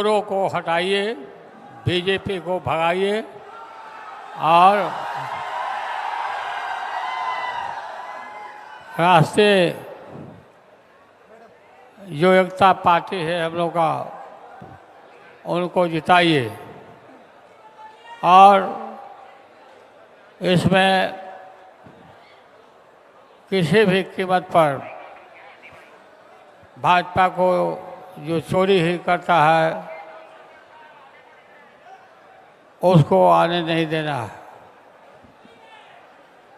चोरों को हटाइए, बीजेपी को भगाइए और राष्ट्रीय जो एकता पार्टी है हम लोग का, उनको जिताइए। और इसमें किसी भी कीमत पर भाजपा को जो चोरी ही करता है उसको आने नहीं देना है।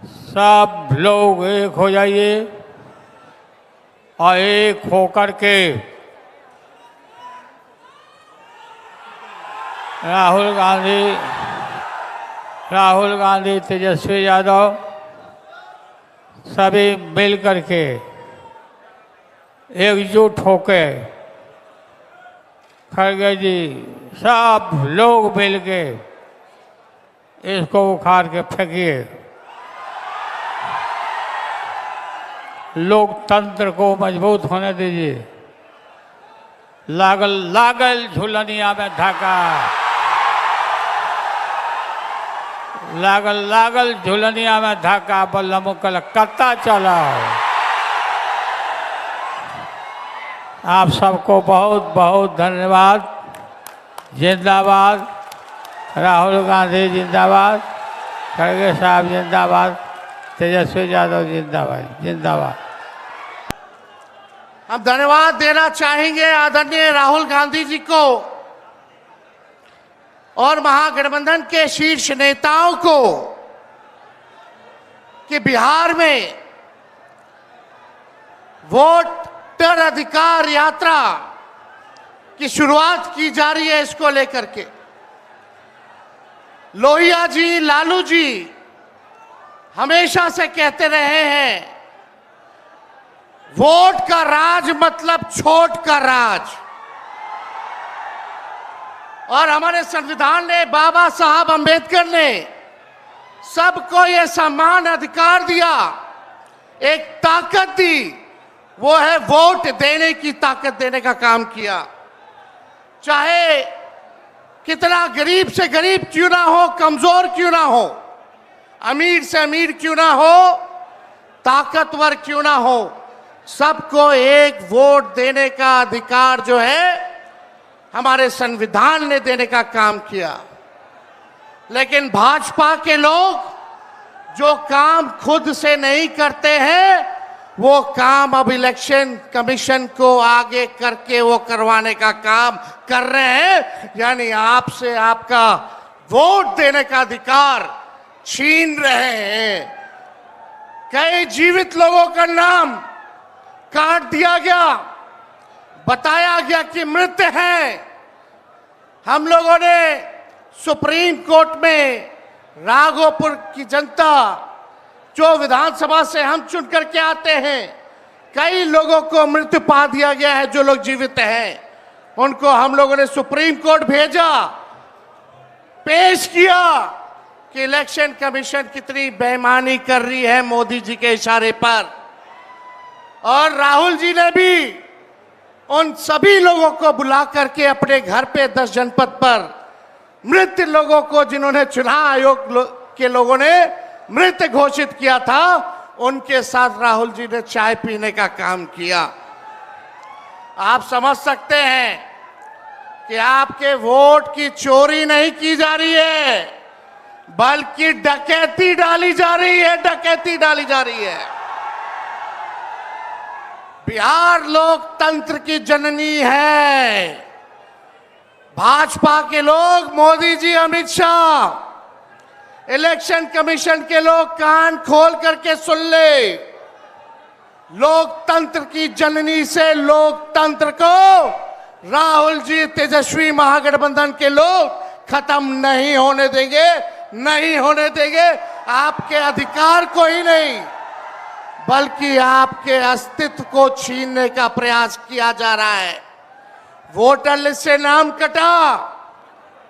सब लोग एक हो जाइए और एक होकर के राहुल गांधी, तेजस्वी यादव सभी मिल करके एकजुट होके, खड़गे जी सब लोग मिल के इसको उखाड़ के फेंकिए। लोकतंत्र को मजबूत होने दीजिए। लागल लागल झुलनिया में धाका, लागल लागल झुलनिया में धाका, बल्लम कलकत्ता चला। आप सबको बहुत बहुत धन्यवाद। जिंदाबाद राहुल गांधी, जिंदाबाद खड़गे साहब, जिंदाबाद तेजस्वी यादव, जिंदाबाद जिंदाबाद। हम धन्यवाद देना चाहेंगे आदरणीय राहुल गांधी जी को और महागठबंधन के शीर्ष नेताओं को कि बिहार में वोटर अधिकार यात्रा की शुरुआत की जा रही है। इसको लेकर के लोहिया जी, लालू जी हमेशा से कहते रहे हैं, वोट का राज मतलब छोट का राज। और हमारे संविधान ने, बाबा साहब अंबेडकर ने सबको ये समान अधिकार दिया, एक ताकत दी, वो है वोट देने की ताकत देने का काम किया। चाहे कितना गरीब से गरीब क्यों ना हो, कमजोर क्यों ना हो, अमीर से अमीर क्यों ना हो, ताकतवर क्यों ना हो, सबको एक वोट देने का अधिकार जो है हमारे संविधान ने देने का काम किया। लेकिन भाजपा के लोग जो काम खुद से नहीं करते हैं, वो काम अब इलेक्शन कमीशन को आगे करके वो करवाने का काम कर रहे हैं। यानी आपसे आपका वोट देने का अधिकार छीन रहे हैं। कई जीवित लोगों का नाम काट दिया गया, बताया गया कि मृत हैं। हम लोगों ने सुप्रीम कोर्ट में राघोपुर की जनता, जो विधानसभा से हम चुन करके आते हैं, कई लोगों को मृत्यु पा दिया गया है। जो लोग जीवित हैं उनको हम लोगों ने सुप्रीम कोर्ट भेजा, पेश किया कि इलेक्शन कमीशन कितनी बेईमानी कर रही है मोदी जी के इशारे पर। और राहुल जी ने भी उन सभी लोगों को बुला करके अपने घर पे 10 जनपद पर मृत लोगों को, जिन्होंने चुनाव आयोग के लोगों ने मृत घोषित किया था, उनके साथ राहुल जी ने चाय पीने का काम किया। आप समझ सकते हैं कि आपके वोट की चोरी नहीं की जा रही है, बल्कि डकैती डाली जा रही है, डकैती डाली जा रही है। बिहार लोकतंत्र की जननी है। भाजपा के लोग, मोदी जी, अमित शाह, इलेक्शन कमीशन के लोग कान खोल करके सुन ले। लोकतंत्र की जननी से लोकतंत्र को राहुल जी, तेजस्वी महागठबंधन के लोग खत्म नहीं होने देंगे, नहीं होने देंगे। आपके अधिकार को ही नहीं, बल्कि आपके अस्तित्व को छीनने का प्रयास किया जा रहा है। वोटर लिस्ट से नाम कटा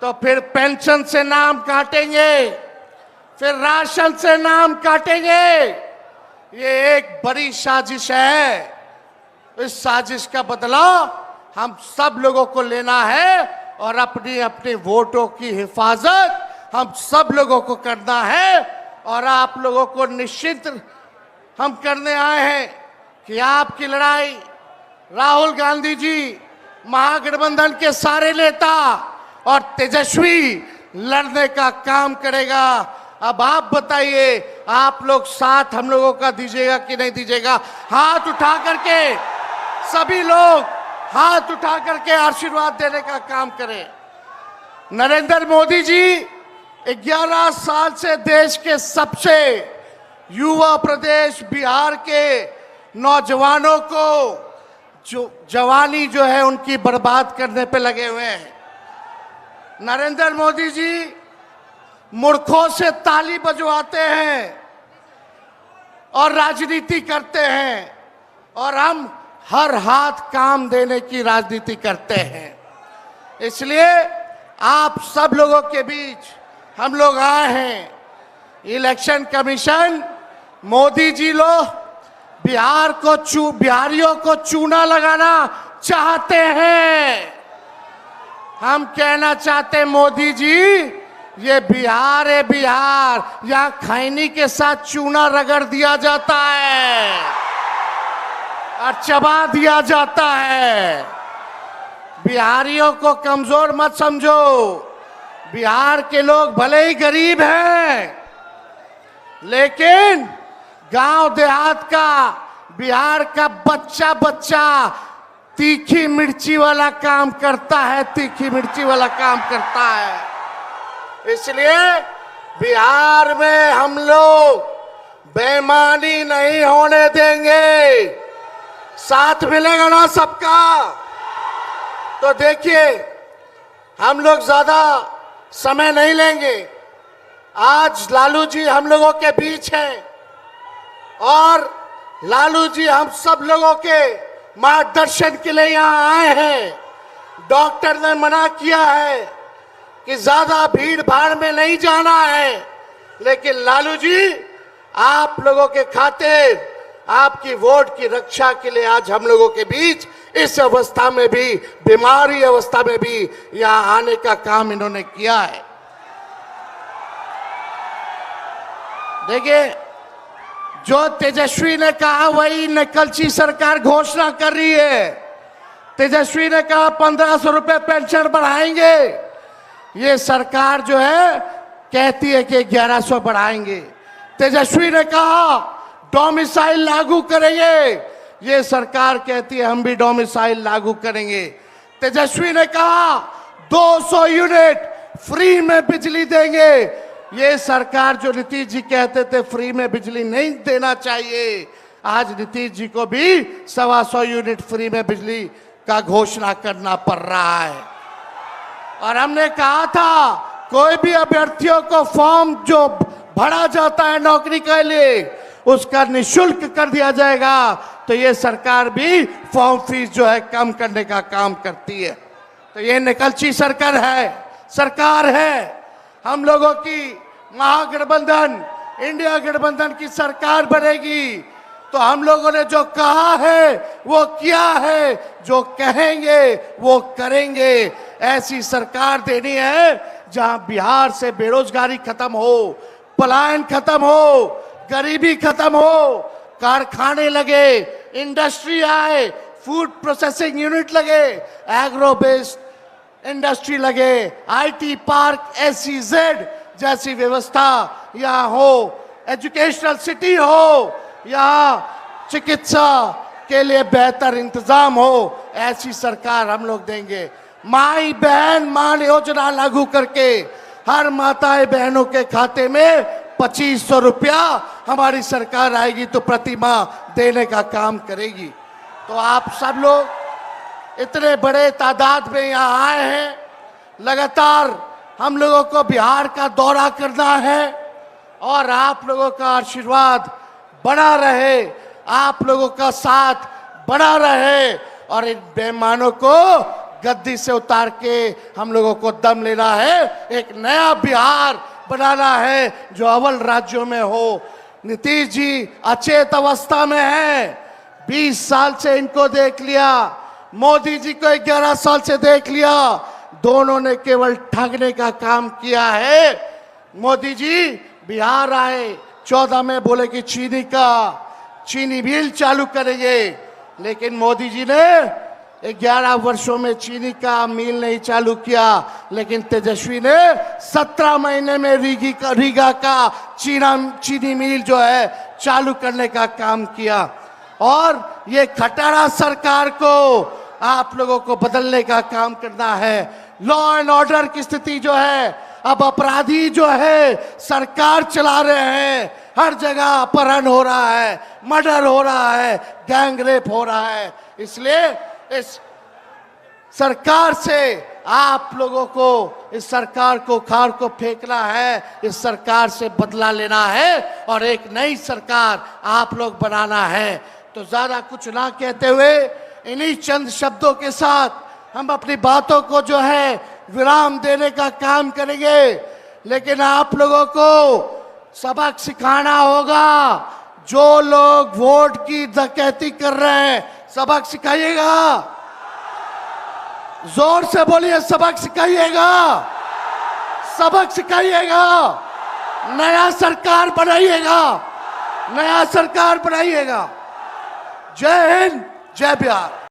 तो फिर पेंशन से नाम काटेंगे, फिर राशन से नाम काटेंगे। ये एक बड़ी साजिश है। इस साजिश का बदला हम सब लोगों को लेना है और अपनी अपनी वोटों की हिफाजत हम सब लोगों को करना है। और आप लोगों को निश्चित हम करने आए हैं कि आपकी लड़ाई राहुल गांधी जी, महागठबंधन के सारे नेता और तेजस्वी लड़ने का काम करेगा। अब आप बताइए, आप लोग साथ हम लोगों का दीजिएगा कि नहीं दीजिएगा? हाथ उठा करके सभी लोग हाथ उठा करके आशीर्वाद देने का काम करें। नरेंद्र मोदी जी 11 साल से देश के सबसे युवा प्रदेश बिहार के नौजवानों को जो जवानी जो है उनकी बर्बाद करने पे लगे हुए हैं। नरेंद्र मोदी जी मूर्खों से ताली बजवाते हैं और राजनीति करते हैं, और हम हर हाथ काम देने की राजनीति करते हैं। इसलिए आप सब लोगों के बीच हम लोग आए हैं। इलेक्शन कमीशन, मोदी जी लोग बिहारियों को चूना लगाना चाहते हैं। हम कहना चाहते हैं, मोदी जी ये बिहार है, बिहार यहाँ खैनी के साथ चूना रगड़ दिया जाता है और चबा दिया जाता है। बिहारियों को कमजोर मत समझो। बिहार के लोग भले ही गरीब हैं, लेकिन गांव देहात का बिहार का बच्चा बच्चा तीखी मिर्ची वाला काम करता है, तीखी मिर्ची वाला काम करता है। इसलिए बिहार में हम लोग बेईमानी नहीं होने देंगे। साथ मिलेगा ना सबका? तो देखिए, हम लोग ज्यादा समय नहीं लेंगे। आज लालू जी हम लोगों के बीच हैं और लालू जी हम सब लोगों के मार्गदर्शन के लिए यहाँ आए हैं। डॉक्टर ने मना किया है कि ज्यादा भीड़ भाड़ में नहीं जाना है, लेकिन लालू जी आप लोगों के खातिर, आपकी वोट की रक्षा के लिए आज हम लोगों के बीच इस अवस्था में भी, बीमारी अवस्था में भी यहाँ आने का काम इन्होंने किया है। देखिए, जो तेजस्वी ने कहा वही नकलची सरकार घोषणा कर रही है। तेजस्वी ने कहा 1500 रुपए पेंशन बढ़ाएंगे, ये सरकार जो है कहती है कि 1100 बढ़ाएंगे। तेजस्वी ने कहा डोमिसाइल लागू करेंगे, ये सरकार कहती है हम भी डोमिसाइल लागू करेंगे। तेजस्वी ने कहा 200 यूनिट फ्री में बिजली देंगे, ये सरकार जो नीतीश जी कहते थे फ्री में बिजली नहीं देना चाहिए, आज नीतीश जी को भी 125 यूनिट फ्री में बिजली का घोषणा करना पड़ रहा है। और हमने कहा था कोई भी अभ्यर्थियों को फॉर्म जो भरा जाता है नौकरी के लिए उसका निःशुल्क कर दिया जाएगा। तो ये सरकार भी फॉर्म फीस जो है कम करने का काम करती है। तो ये निकलची सरकार है। हम लोगों की महागठबंधन, इंडिया गठबंधन की सरकार बनेगी तो हम लोगों ने जो कहा है वो किया है, जो कहेंगे वो करेंगे। ऐसी सरकार देनी है जहां बिहार से बेरोजगारी खत्म हो, पलायन खत्म हो, गरीबी खत्म हो, कारखाने लगे, इंडस्ट्री आए, फूड प्रोसेसिंग यूनिट लगे, एग्रो बेस्ड इंडस्ट्री लगे, आईटी पार्क, SEZ जैसी व्यवस्था यहाँ हो, एजुकेशनल सिटी हो, यहाँ चिकित्सा के लिए बेहतर इंतजाम हो, ऐसी सरकार हम लोग देंगे। माई बहन मान योजना लागू करके हर माताएं बहनों के खाते में 2500 रुपया हमारी सरकार आएगी तो प्रति माह देने का काम करेगी। तो आप सब लोग इतने बड़े तादाद में यहाँ आए हैं, लगातार हम लोगों को बिहार का दौरा करना है और आप लोगों का आशीर्वाद बना रहे, आप लोगों का साथ बना रहे और इन बेईमानों को गद्दी से उतार के हम लोगों को दम लेना है, एक नया बिहार बनाना है जो अव्वल राज्यों में हो। नीतीश जी अचेत अवस्था में है, 20 साल से इनको देख लिया, मोदी जी को 11 साल से देख लिया, दोनों ने केवल ठगने का काम किया है। मोदी जी बिहार आए, 14 में बोले कि चीनी मिल चालू करेंगे, लेकिन मोदी जी ने 11 वर्षों में चीनी का मिल नहीं चालू किया, लेकिन तेजस्वी ने 17 महीने में रीगा का चीनी मिल जो है चालू करने का काम किया। और ये खटारा सरकार को आप लोगों को बदलने का काम करना है। लॉ एंड ऑर्डर की स्थिति जो है, अब अपराधी जो है सरकार चला रहे हैं, हर जगह अपहरण हो रहा है, मर्डर हो रहा है, गैंग रेप हो रहा है। इसलिए इस सरकार से आप लोगों को, इस सरकार को खार को फेंकना है, इस सरकार से बदला लेना है और एक नई सरकार आप लोग बनाना है। तो ज्यादा कुछ ना कहते हुए इन्हीं चंद शब्दों के साथ हम अपनी बातों को जो है विराम देने का काम करेंगे, लेकिन आप लोगों को सबक सिखाना होगा। जो लोग वोट की डकैती कर रहे हैं, सबक सिखाइएगा। जोर से बोलिए, सबक सिखाइएगा, सबक सिखाइएगा। नया सरकार बनाइएगा, नया सरकार बनाइएगा। जय हिंद, जय बिहार।